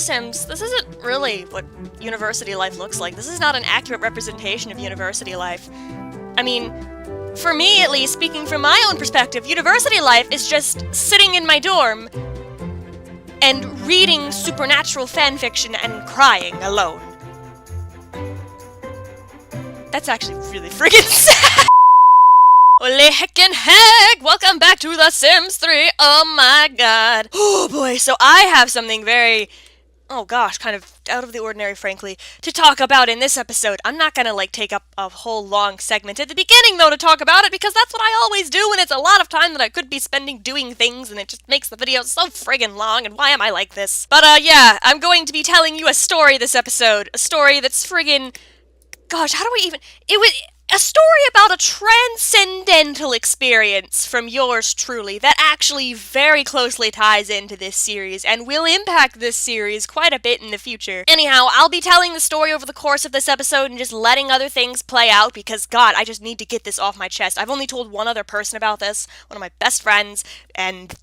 Sims, this isn't really what university life looks like. This is not an accurate representation of university life. I mean, for me at least, speaking from my own perspective, university life is just sitting in my dorm and reading supernatural fanfiction and crying alone. That's actually really friggin' sad. Holy heckin' heck! Welcome back to The Sims 3! Oh my god! Oh boy, so I have something very, oh gosh, kind of out of the ordinary, frankly, to talk about in this episode. I'm not gonna, take up a whole long segment at the beginning, though, to talk about it, because that's what I always do, and it's a lot of time that I could be spending doing things, and it just makes the video so friggin' long, and why am I like this? But, yeah, I'm going to be telling you a story this episode. A story that's friggin', gosh, how do I even, it was a story about a transcendental experience from yours truly that actually very closely ties into this series and will impact this series quite a bit in the future. Anyhow, I'll be telling the story over the course of this episode and just letting other things play out because, God, I just need to get this off my chest. I've only told one other person about this, one of my best friends, and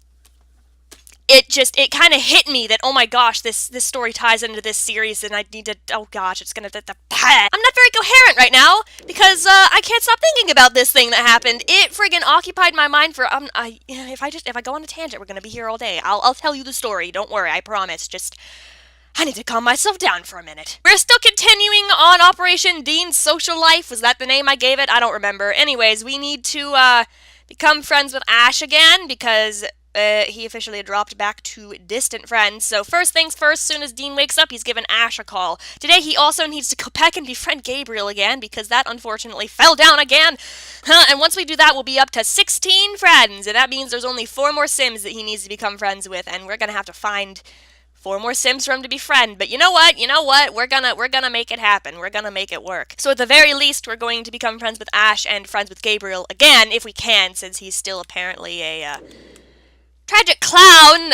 it kind of hit me that, oh my gosh, this story ties into this series, and I need to, oh gosh, it's gonna, I'm not very coherent right now, because, I can't stop thinking about this thing that happened. It friggin' occupied my mind for, if I go on a tangent, we're gonna be here all day. I'll tell you the story, don't worry, I promise, I need to calm myself down for a minute. We're still continuing on Operation Dean's Social Life, was that the name I gave it? I don't remember. Anyways, we need to, become friends with Ash again, because he officially dropped back to distant friends. So first things first, soon as Dean wakes up, he's given Ash a call. Today he also needs to go back and befriend Gabriel again, because that unfortunately fell down again. And once we do that, we'll be up to 16 friends, and that means there's only 4 more Sims that he needs to become friends with, and we're gonna have to find 4 more Sims for him to befriend. But you know what? We're gonna make it happen. We're gonna make it work. So at the very least, we're going to become friends with Ash and friends with Gabriel again, if we can, since he's still apparently a, tragic clown,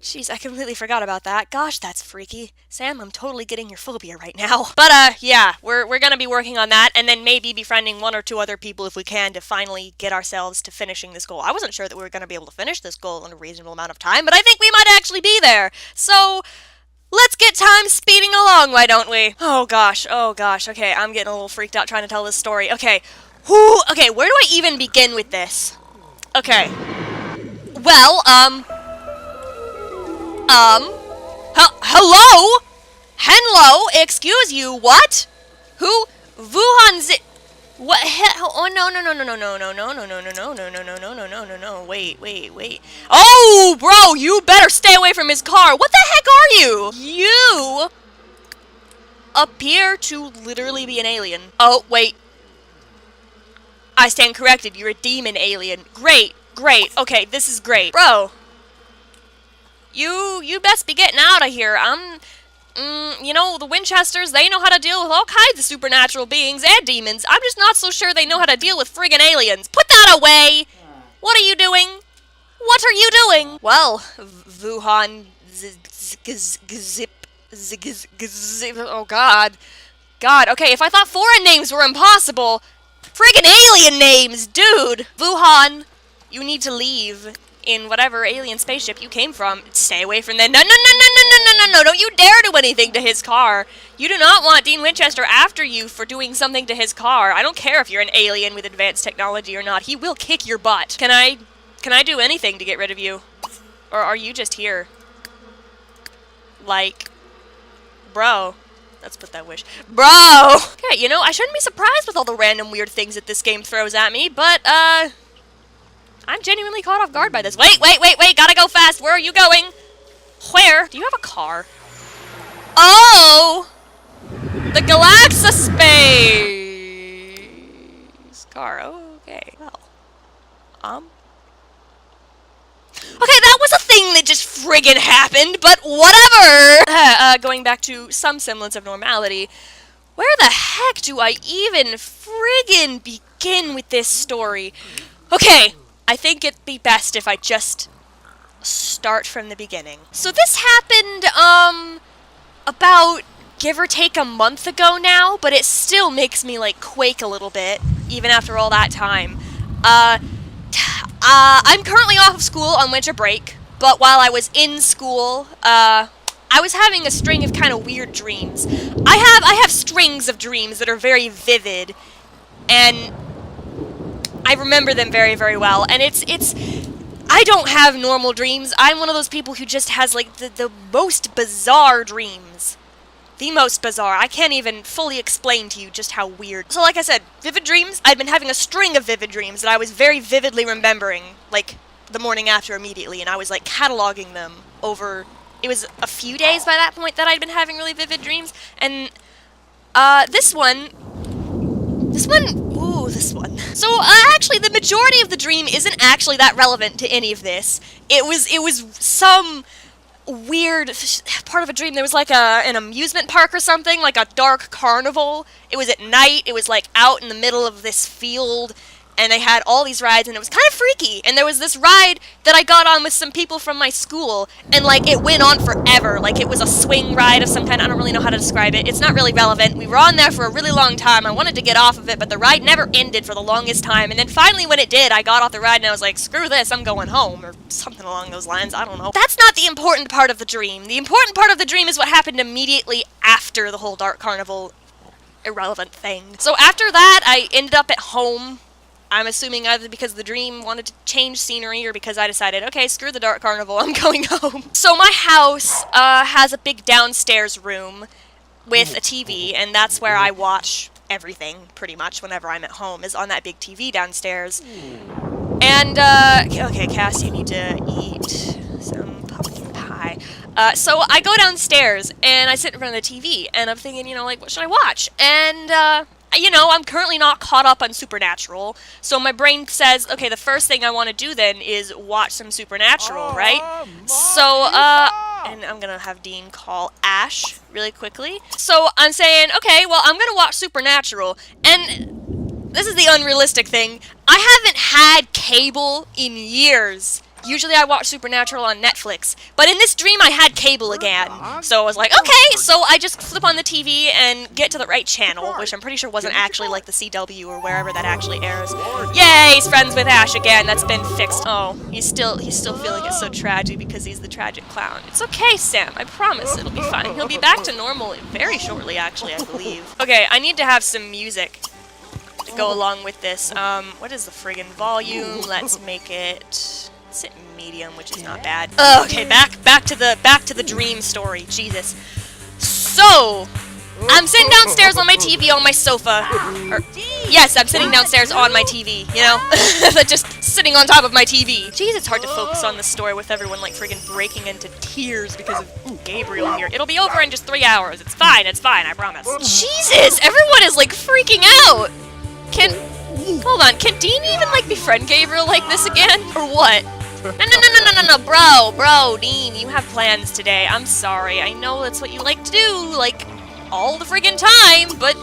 jeez, I completely forgot about that. Gosh, that's freaky. Sam, I'm totally getting your phobia right now. But, yeah, we're gonna be working on that, and then maybe befriending 1 or 2 other people if we can to finally get ourselves to finishing this goal. I wasn't sure that we were gonna be able to finish this goal in a reasonable amount of time, but I think we might actually be there. So, let's get time speeding along, why don't we? Oh gosh, okay, I'm getting a little freaked out trying to tell this story. Okay, okay, where do I even begin with this? Okay. Well, hello? Hello? Excuse you, what? Who? Wuhan what? Oh, no, wait. Oh, bro, you better stay away from his car. What the heck are you? You appear to literally be an alien. Oh, wait. I stand corrected, you're a demon alien. Great. Okay, this is great. Bro, you best be getting out of here. You know, the Winchesters, they know how to deal with all kinds of supernatural beings and demons. I'm just not so sure they know how to deal with friggin' aliens. Put that away! What are you doing? Well, Wuhan, oh god, okay, if I thought foreign names were impossible, friggin' alien names, dude! Wuhan, you need to leave in whatever alien spaceship you came from. Stay away from that. No, don't you dare do anything to his car. You do not want Dean Winchester after you for doing something to his car. I don't care if you're an alien with advanced technology or not. He will kick your butt. Can I do anything to get rid of you? Or are you just here? Bro. Let's put that wish. Bro! Okay, you know, I shouldn't be surprised with all the random weird things that this game throws at me, but, I'm genuinely caught off guard by this. Wait, gotta go fast. Where are you going? Where? Do you have a car? Oh! The Galaxa Space car. Okay, well. Okay, that was a thing that just friggin' happened, but whatever! Going back to some semblance of normality, where the heck do I even friggin' begin with this story? Okay, I think it'd be best if I just start from the beginning. So this happened, about give or take a month ago now, but it still makes me, quake a little bit, even after all that time. I'm currently off of school on winter break. but while I was in school, I was having a string of kind of weird dreams. I have strings of dreams that are very vivid, and I remember them very, very well. And I don't have normal dreams. I'm one of those people who just has, like, the most bizarre dreams. The most bizarre. I can't even fully explain to you just how weird. So like I said, vivid dreams. I'd been having a string of vivid dreams that I was very vividly remembering, like, the morning after immediately, and I was, like, cataloging them over... It was a few days by that point that I'd been having really vivid dreams, and, this one... So, actually, the majority of the dream isn't actually that relevant to any of this. It was some weird part of a dream. There was, like, an amusement park or something, like a dark carnival. It was at night. It was, like, out in the middle of this field, and they had all these rides, and it was kind of freaky. And there was this ride that I got on with some people from my school, and, like, it went on forever. Like, it was a swing ride of some kind. I don't really know how to describe it. It's not really relevant. We were on there for a really long time. I wanted to get off of it, but the ride never ended for the longest time. And then finally when it did, I got off the ride, and I was like, screw this, I'm going home, or something along those lines. I don't know. That's not the important part of the dream. The important part of the dream is what happened immediately after the whole Dark Carnival irrelevant thing. So after that, I ended up at home. I'm assuming either because the dream wanted to change scenery or because I decided, okay, screw the Dark Carnival, I'm going home. So my house has a big downstairs room with a TV, and that's where I watch everything, pretty much, whenever I'm at home, is on that big TV downstairs. And, okay, Cassie, you need to eat some pumpkin pie. So I go downstairs, and I sit in front of the TV, and I'm thinking, you know, like, what should I watch? And, you know, I'm currently not caught up on Supernatural, so my brain says, okay, the first thing I want to do then is watch some Supernatural, right? So, and I'm gonna have Dean call Ash really quickly. So I'm saying, okay, well, I'm gonna watch Supernatural, and this is the unrealistic thing. I haven't had cable in years. Usually I watch Supernatural on Netflix, but in this dream I had cable again. So I was like, okay, so I just flip on the TV and get to the right channel, which I'm pretty sure wasn't actually like the CW or wherever that actually airs. Yay, he's friends with Ash again. That's been fixed. Oh, he's still feeling it so tragic because he's the tragic clown. It's okay, Sam. I promise it'll be fine. He'll be back to normal very shortly, actually, I believe. Okay, I need to have some music to go along with this. What is the friggin' volume? Let's make it... sit medium, which is not bad. Okay, back to the dream story. Jesus. So, I'm sitting downstairs on my TV on my sofa. Yes, I'm sitting downstairs on my TV, you know? Just sitting on top of my TV. Jeez, it's hard to focus on this story with everyone, like, friggin' breaking into tears because of Gabriel here. It'll be over in just 3 hours. It's fine, I promise. Jesus, everyone is, like, freaking out. Hold on, can Dean even, like, befriend Gabriel like this again? Or what? No, bro, Dean, you have plans today. I'm sorry. I know that's what you like to do, like, all the friggin' time, but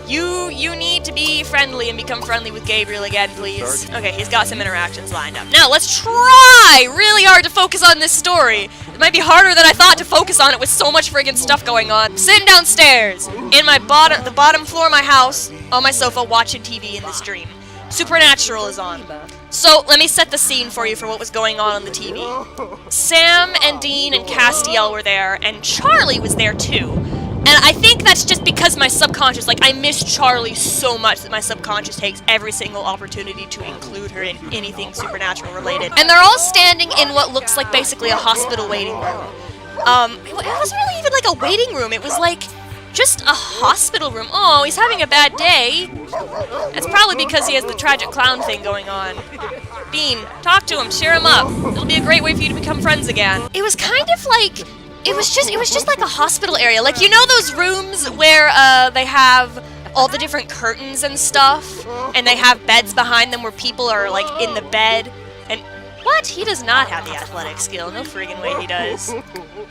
you need to be friendly and become friendly with Gabriel again, please. Okay, he's got some interactions lined up. Now, let's try really hard to focus on this story. It might be harder than I thought to focus on it with so much friggin' stuff going on. Sitting downstairs in the bottom floor of my house, on my sofa, watching TV in this dream. Supernatural is on. So, let me set the scene for you for what was going on the TV. Sam and Dean and Destiel were there, and Charlie was there too. And I think that's just because my subconscious, like, I miss Charlie so much that my subconscious takes every single opportunity to include her in anything Supernatural related. And they're all standing in what looks like basically a hospital waiting room. It wasn't really even like a waiting room, it was like just a hospital room. Oh, he's having a bad day. That's probably because he has the tragic clown thing going on. Bean, talk to him, cheer him up. It'll be a great way for you to become friends again. It was kind of like, it was just like a hospital area. Like, you know those rooms where they have all the different curtains and stuff, and they have beds behind them where people are, like, in the bed, and what? He does not have the athletic skill. No friggin' way he does.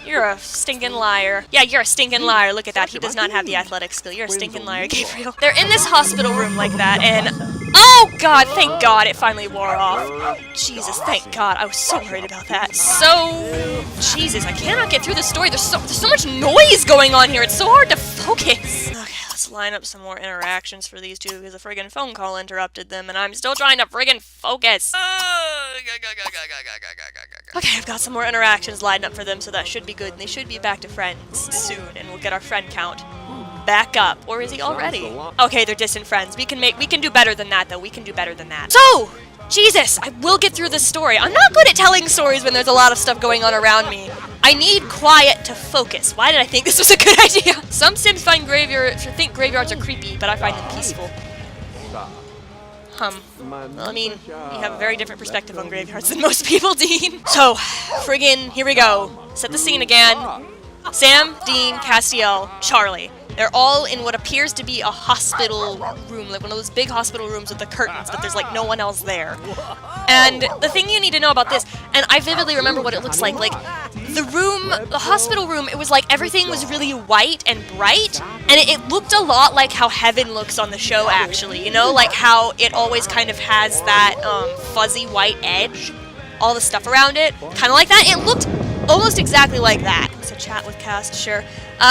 You're a stinking liar. Yeah, you're a stinking liar. Look at that. He does not have the athletic skill. You're a stinking liar, Gabriel. They're in this hospital room like that, and... oh, God, thank God it finally wore off. Jesus, thank God. I was so worried about that. So... Jesus, I cannot get through the story. There's so much noise going on here. It's so hard to focus. Okay, let's Let's line up some more interactions for these two because a friggin' phone call interrupted them and I'm still trying to friggin' focus. Okay, I've got some more interactions lined up for them, so that should be good. And they should be back to friends soon, and we'll get our friend count back up. Or is he already? Okay, they're distant friends. We can do better than that, though. We can do better than that. So, Jesus, I will get through this story. I'm not good at telling stories when there's a lot of stuff going on around me. I need quiet to focus. Why did I think this was a good idea? Some Sims think graveyards are creepy, but I find them peaceful. Well, I mean, you have a very different perspective on graveyards than most people, Dean. So, friggin', here we go. Set the scene again. Sam, Dean, Destiel, Charlie. They're all in what appears to be a hospital room, like one of those big hospital rooms with the curtains, but there's like no one else there. And the thing you need to know about this, and I vividly remember what it looks like the hospital room, it was like everything was really white and bright, and it looked a lot like how heaven looks on the show, actually, you know, like how it always kind of has that fuzzy white edge, all the stuff around it, kind of like that. It looked almost exactly like that. So chat with cast, sure.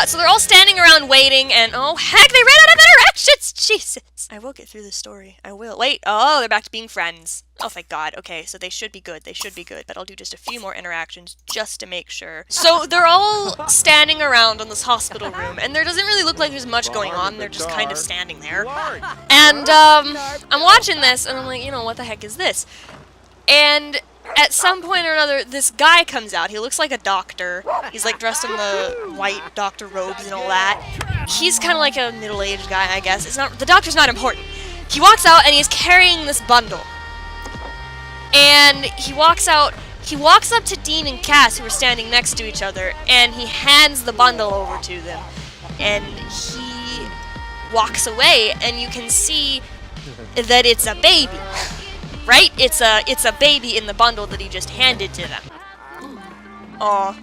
So they're all standing around waiting, and oh heck, they ran out of interactions! Jesus! I will get through this story. I will. Wait, oh, they're back to being friends. Oh, thank God. Okay, so they should be good. They should be good, but I'll do just a few more interactions just to make sure. So they're all standing around in this hospital room, and there doesn't really look like there's much going on. They're just kind of standing there. And, I'm watching this, and I'm like, you know, what the heck is this? And at some point or another, this guy comes out. He looks like a doctor. He's like dressed in the white doctor robes and all that. He's kind of like a middle-aged guy, I guess. The doctor's not important. He walks out and he's carrying this bundle. And he walks out up to Dean and Cass, who are standing next to each other, and he hands the bundle over to them. And he walks away, and you can see that it's a baby. Right? It's a baby in the bundle that he just handed to them. Aw.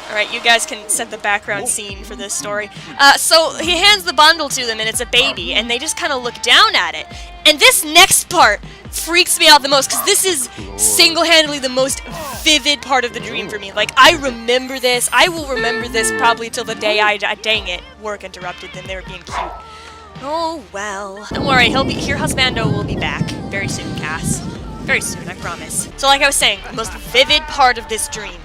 Alright, you guys can set the background scene for this story. So he hands the bundle to them and it's a baby, and they just kind of look down at it. And this next part freaks me out the most, because this is single-handedly the most vivid part of the dream for me. Like, I remember this. I will remember this probably till the day I die. Dang it. Work interrupted them. They were being cute. Oh, well. Don't worry, your husbando will be back very soon, Cass. Very soon, I promise. So like I was saying, the most vivid part of this dream.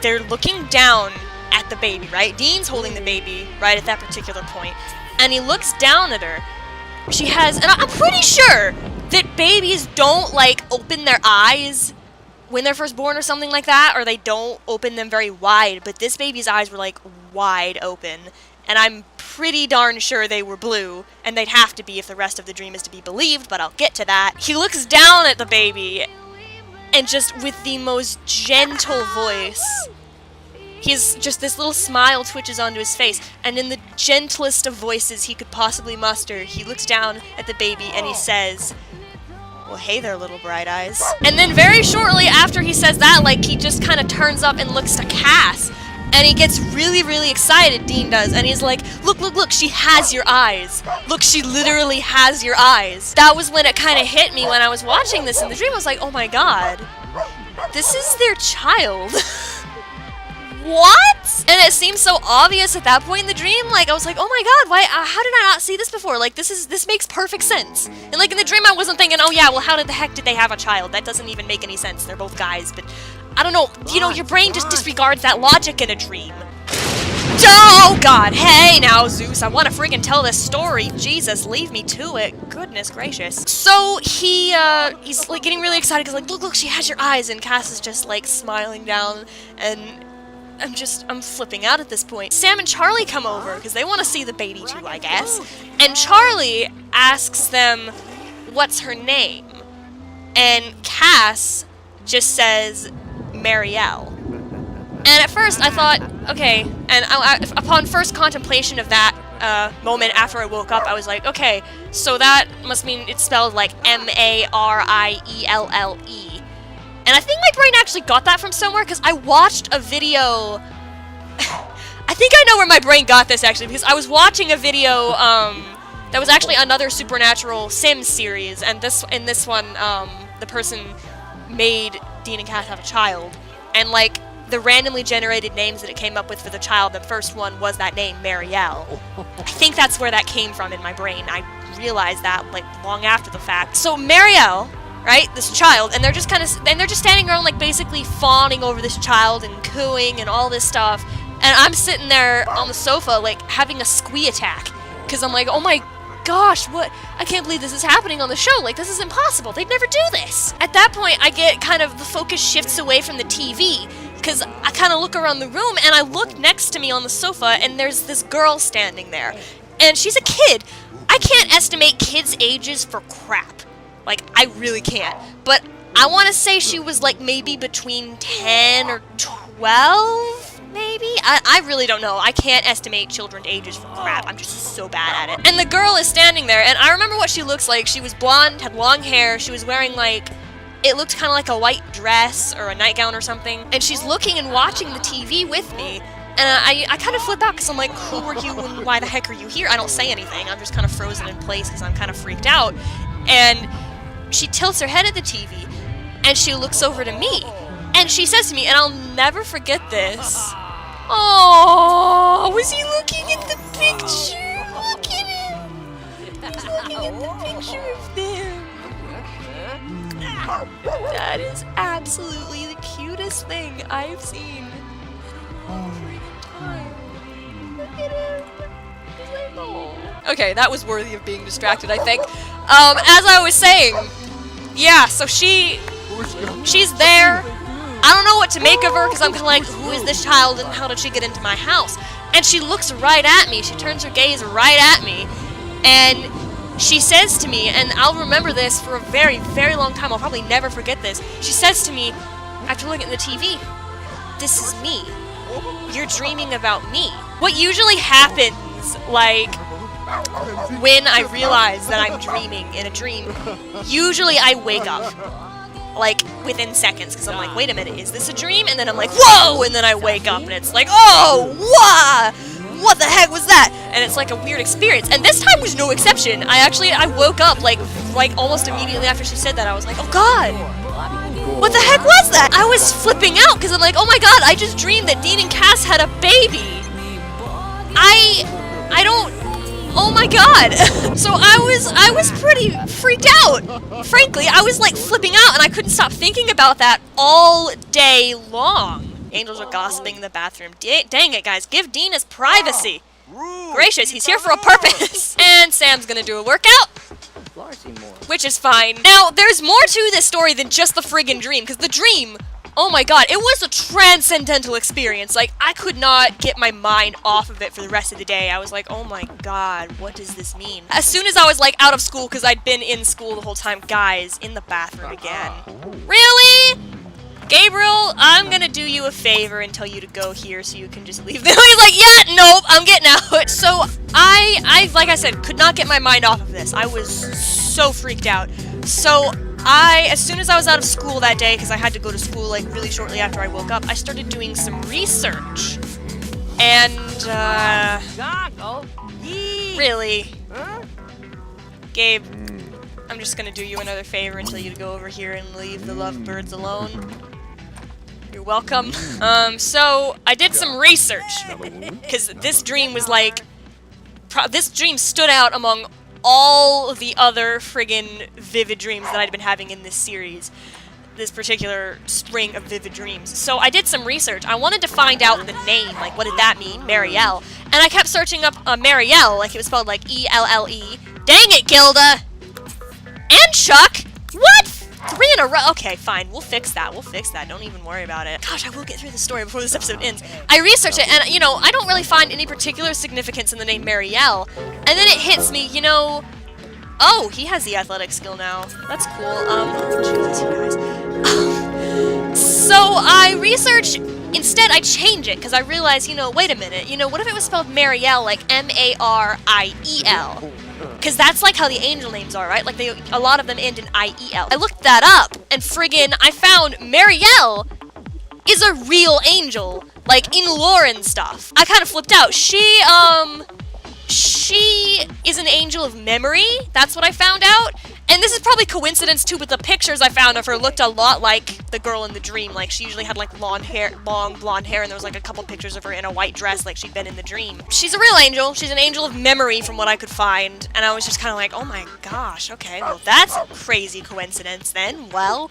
They're looking down at the baby, right? Dean's holding the baby right at that particular point, and he looks down at her. She has, and I'm pretty sure that babies don't, like, open their eyes when they're first born or something like that, or they don't open them very wide, but this baby's eyes were, like, wide open. And I'm pretty darn sure they were blue, and they'd have to be if the rest of the dream is to be believed, but I'll get to that. He looks down at the baby, and just with the most gentle voice, he's just, this little smile twitches onto his face, and in the gentlest of voices he could possibly muster, he looks down at the baby and he says, "Well, hey there, little bright eyes." And then very shortly after he says that, like, he just kind of turns up and looks to Cass. And he gets really, really excited, Dean does, and he's like, look, look, look, she has your eyes. Look, she literally has your eyes. That was when it kind of hit me when I was watching this in the dream. I was like, oh my God, this is their child. What? And it seemed so obvious at that point in the dream. Like, I was like, oh my God, why? How did I not see this before? Like, this makes perfect sense. And like in the dream, I wasn't thinking, oh yeah, well, how the heck did they have a child? That doesn't even make any sense. They're both guys, but I don't know. You know, your brain just disregards that logic in a dream. Oh God! Hey now, Zeus, I want to freaking tell this story. Jesus, leave me to it. Goodness gracious. So he's like getting really excited because like, look, look, she has your eyes, and Cass is just like smiling down, and I'm flipping out at this point. Sam and Charlie come over because they want to see the baby too, I guess. And Charlie asks them, "What's her name?" And Cass just says, "Marielle." And at first I thought, okay, and upon first contemplation of that moment after I woke up, I was like, okay, so that must mean it's spelled like Marielle. And I think my brain actually got that from somewhere, because I watched a video. I think I know where my brain got this, actually, because I was watching a video that was actually another Supernatural Sims series, and in this one, the person made Dean and Cass have a child. And, like, the randomly generated names that it came up with for the child, the first one was that name, Marielle. I think that's where that came from in my brain. I realized that, like, long after the fact. So Marielle, right, this child, and they're just standing around, like, basically fawning over this child and cooing and all this stuff, and I'm sitting there on the sofa, like, having a squee attack, because I'm like, oh my gosh, what? I can't believe this is happening on the show. Like, this is impossible. They'd never do this. At that point, I get kind of, the focus shifts away from the TV, because I kind of look around the room, and I look next to me on the sofa, and there's this girl standing there, and she's a kid. I can't estimate kids' ages for crap. Like, I really can't. But I want to say she was, like, maybe between 10 or 12? Maybe? I really don't know. I can't estimate children's ages for crap. I'm just so bad at it. And the girl is standing there, and I remember what she looks like. She was blonde, had long hair, she was wearing, like, it looked kind of like a white dress or a nightgown or something. And she's looking and watching the TV with me, and I kind of flip out because I'm like, who are you and why the heck are you here? I don't say anything. I'm just kind of frozen in place because I'm kind of freaked out. And she tilts her head at the TV, and she looks over to me, and she says to me, and I'll never forget this, "Oh, was he looking at the picture? Look at him. He's looking at the picture of them." That is absolutely the cutest thing I've seen. Look at him. He's like, oh. Okay, that was worthy of being distracted, I think. As I was saying, yeah, so she's there. I don't know what to make of her, because I'm kind of like, who is this child and how did she get into my house? And she looks right at me. She turns her gaze right at me. And she says to me, and I'll remember this for a very, very long time. I'll probably never forget this. She says to me, after looking at the TV, "This is me. You're dreaming about me." What usually happens, like, when I realize that I'm dreaming in a dream, usually I wake up. Like, within seconds, because I'm like, wait a minute, is this a dream? And then I'm like, whoa! And then I wake up, and it's like, oh, what the heck was that? And it's like a weird experience. And this time was no exception. I woke up, like almost immediately after she said that. I was like, oh god! What the heck was that? I was flipping out, because I'm like, oh my god, I just dreamed that Dean and Cass had a baby! I don't... Oh my god! So I was pretty freaked out. Frankly, I was like flipping out, and I couldn't stop thinking about that all day long. Angels are gossiping in the bathroom. Dang it, guys, give Dean his privacy. Gracious, he's here for a purpose. And Sam's gonna do a workout, which is fine. Now, there's more to this story than just the friggin' dream, because the dream, oh my god, it was a transcendental experience. Like, I could not get my mind off of it for the rest of the day. I was like, oh my god, what does this mean? As soon as I was, like, out of school, because I'd been in school the whole time, guys, in the bathroom again. Really? Gabriel, I'm gonna do you a favor and tell you to go here so you can just leave. He's like, yeah, nope, I'm getting out. So, I, like I said, could not get my mind off of this. I was so freaked out. So, as soon as I was out of school that day, because I had to go to school, like, really shortly after I woke up, I started doing some research. And, really? Gabe, I'm just gonna do you another favor and tell you to go over here and leave the lovebirds alone. You're welcome. So, I did some research, because this dream was like, this dream stood out among all the other friggin' vivid dreams that I'd been having in this series. This particular string of vivid dreams. So I did some research. I wanted to find out the name, like what did that mean, Marielle. And I kept searching up Marielle, like it was spelled like E-L-L-E. Dang it, Gilda! And Chuck! What? 3 in a row. Okay, fine. We'll fix that. We'll fix that. Don't even worry about it. Gosh, I will get through the story before this episode ends. I researched it, and, you know, I don't really find any particular significance in the name Marielle. And then it hits me, you know... Oh, he has the athletic skill now. That's cool. Jesus, you guys. So I researched... Instead, I change it, because I realized, you know, wait a minute. You know, what if it was spelled Marielle, like M-A-R-I-E-L? Because that's like how the angel names are, right? Like, a lot of them end in I-E-L. I looked that up, and friggin' I found Marielle is a real angel. Like, in lore and stuff. I kind of flipped out. She she is an angel of memory. That's what I found out. And this is probably coincidence too, but the pictures I found of her looked a lot like the girl in the dream. Like, she usually had like long blonde hair, and there was like a couple pictures of her in a white dress like she'd been in the dream. She's a real angel. She's an angel of memory from what I could find. And I was just kind of like, oh my gosh, okay, well that's a crazy coincidence then. Well,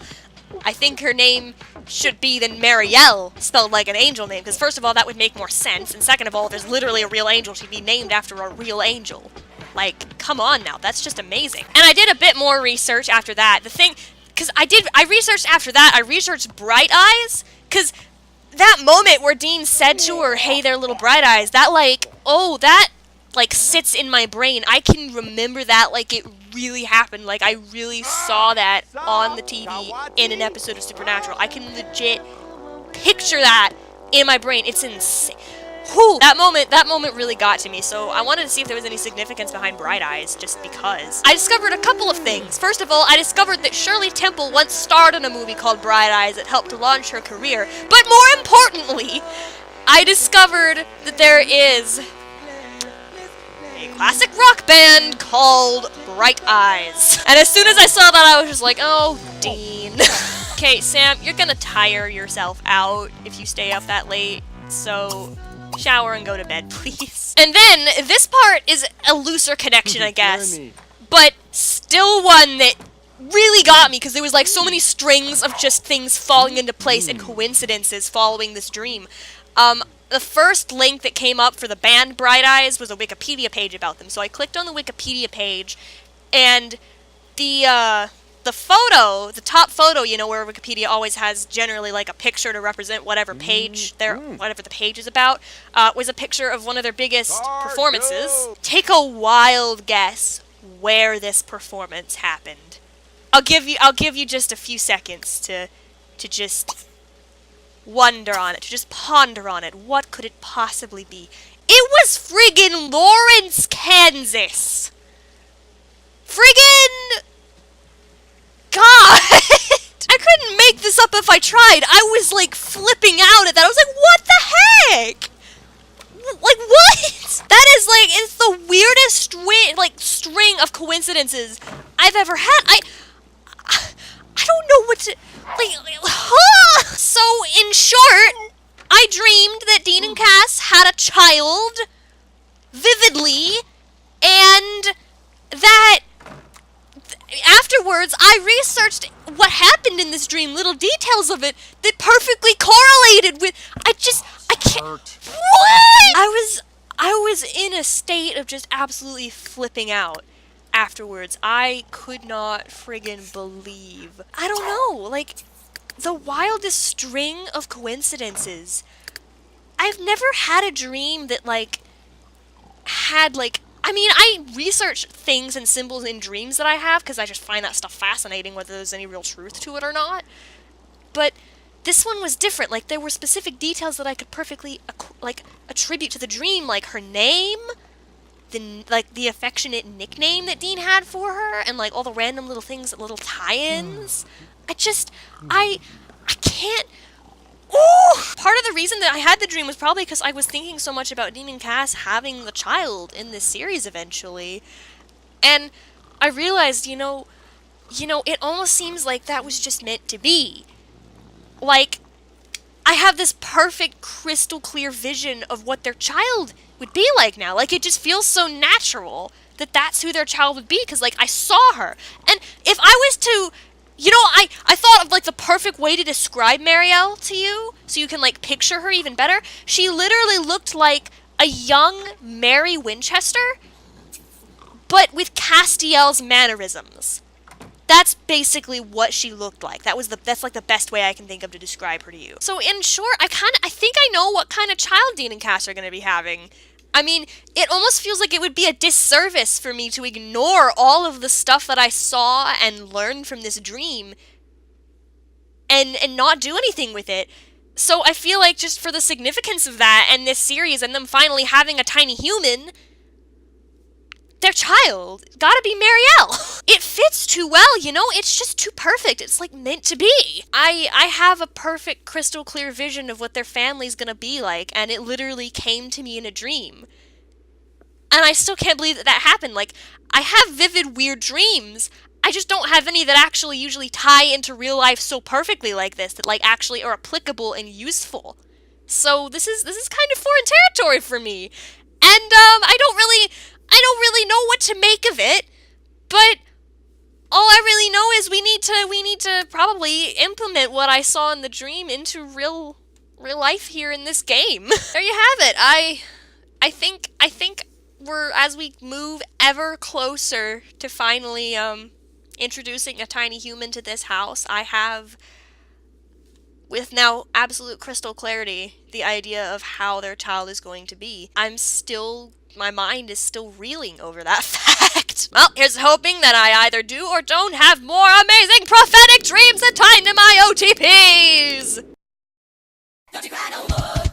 I think her name should be then Marielle, spelled like an angel name, because first of all, that would make more sense, and second of all, if there's literally a real angel, she'd be named after a real angel. Like, come on now, that's just amazing. And I did a bit more research after that. The thing, because I researched after that, I researched Bright Eyes, because that moment where Dean said to her, hey there, little Bright Eyes, that like, oh, that like sits in my brain. I can remember that like it really happened. Like, I really saw that on the TV in an episode of Supernatural. I can legit picture that in my brain. It's insane. Whew, that moment really got to me, so I wanted to see if there was any significance behind Bright Eyes, just because. I discovered a couple of things. First of all, I discovered that Shirley Temple once starred in a movie called Bright Eyes that helped to launch her career, but more importantly, I discovered that there is a classic rock band called Bright Eyes. And as soon as I saw that, I was just like, oh, Dean. Okay, Sam, you're gonna tire yourself out if you stay up that late, so shower and go to bed, please. And then, this part is a looser connection, I guess, but still one that really got me, because there was like so many strings of just things falling into place and coincidences following this dream. The first link that came up for the band Bright Eyes was a Wikipedia page about them, so I clicked on the Wikipedia page, and the photo, the top photo, you know, where Wikipedia always has generally like a picture to represent whatever page whatever the page is about, was a picture of one of their biggest performances. Take a wild guess where this performance happened. I'll give you just a few seconds to just wonder on it, to just ponder on it. What could it possibly be? It was friggin' Lawrence, Kansas. Friggin' God! I couldn't make this up if I tried. I was like flipping out at that. I was like, what the heck? Like, what? That is like, it's the weirdest string of coincidences I've ever had. I don't know what to, So, in short, I dreamed that Dean and Cass had a child, vividly, and that afterwards, I researched what happened in this dream, little details of it that perfectly correlated with, I can't, what? I was in a state of just absolutely flipping out afterwards. I could not friggin' believe. I don't know, like, the wildest string of coincidences. I've never had a dream that, like, had, like, I mean, I research things and symbols in dreams that I have, because I just find that stuff fascinating, whether there's any real truth to it or not. But this one was different. Like, there were specific details that I could perfectly, attribute to the dream, like her name, the affectionate nickname that Dean had for her, and, like, all the random little things, little tie-ins. I can't... Ooh! Part of the reason that I had the dream was probably because I was thinking so much about Dean and Cass having the child in this series eventually. And I realized, you know, it almost seems like that was just meant to be. Like, I have this perfect, crystal clear vision of what their child would be like now. Like, it just feels so natural that that's who their child would be, because, like, I saw her. And if I was to... You know, I thought of, like, the perfect way to describe Marielle to you, so you can, like, picture her even better. She literally looked like a young Mary Winchester, but with Castiel's mannerisms. That's basically what she looked like. That's, like, the best way I can think of to describe her to you. So, in short, I think I know what kind of child Dean and Cass are going to be having. I mean, it almost feels like it would be a disservice for me to ignore all of the stuff that I saw and learned from this dream and not do anything with it. So I feel like just for the significance of that and this series and them finally having a tiny human, their child gotta be Marielle. It fits too well, you know? It's just too perfect. It's like meant to be. I have a perfect crystal clear vision of what their family's gonna be like, and it literally came to me in a dream. And I still can't believe that that happened. Like, I have vivid, weird dreams. I just don't have any that actually usually tie into real life so perfectly like this, that like actually are applicable and useful. So this is kind of foreign territory for me. And I don't really know what to make of it, but all I really know is we need to probably implement what I saw in the dream into real life here in this game. There you have it. I think we're, as we move ever closer to finally introducing a tiny human to this house, I have, with now absolute crystal clarity, the idea of how their child is going to be. My mind is still reeling over that fact. Well, here's hoping that I either do or don't have more amazing prophetic dreams that tie into my OTPs! Don't you cry no more.